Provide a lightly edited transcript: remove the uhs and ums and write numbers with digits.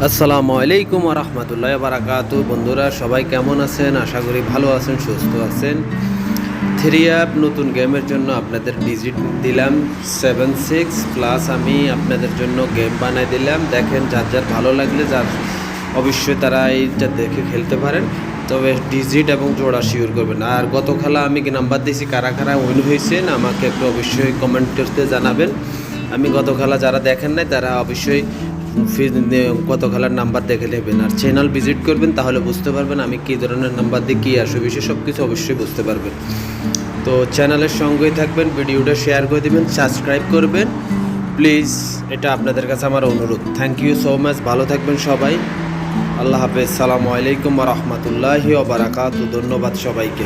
আসসালামু আলাইকুম ওয়া রাহমাতুল্লাহি ওয়া বারাকাতুহু। বন্ধুরা সবাই কেমন আছেন? আশা করি ভালো আছেন, সুস্থ আছেন। থ্রি অ্যাপ নতুন গেমের জন্য আপনাদের ডিজিট দিলাম 76 প্লাস। আমি আপনাদের জন্য গেম বানাই দিলাম, দেখেন যার যার ভালো লাগলে অবশ্যই তারা এইটা দেখে খেলতে পারেন। তবে ডিজিট এবং জোড়া শিওর করবেন। আর গত খেলা আমি কি নাম্বার দিয়েছি, কারা কারা উইন হয়েছেন আমাকে একটু অবশ্যই কমেন্ট করতে জানাবেন। আমি গত খেলা যারা দেখেন নাই তারা অবশ্যই কত খেলার নাম্বার দেখে নেবেন আর চ্যানেল ভিজিট করবেন, তাহলে বুঝতে পারবেন আমি কী ধরনের নাম্বার দিয়ে কী আসবে, বিষয় সব কিছু অবশ্যই বুঝতে পারবেন। তো চ্যানেলের সঙ্গেই থাকবেন, ভিডিওটা শেয়ার করে দেবেন, সাবস্ক্রাইব করবেন প্লিজ, এটা আপনাদের কাছে আমার অনুরোধ। থ্যাংক ইউ সো মাচ, ভালো থাকবেন সবাই। আল্লাহ হাফেজ, সালামু আলাইকুম ওয়া রাহমাতুল্লাহি ওয়া বারাকাতুহু। ধন্যবাদ সবাইকে।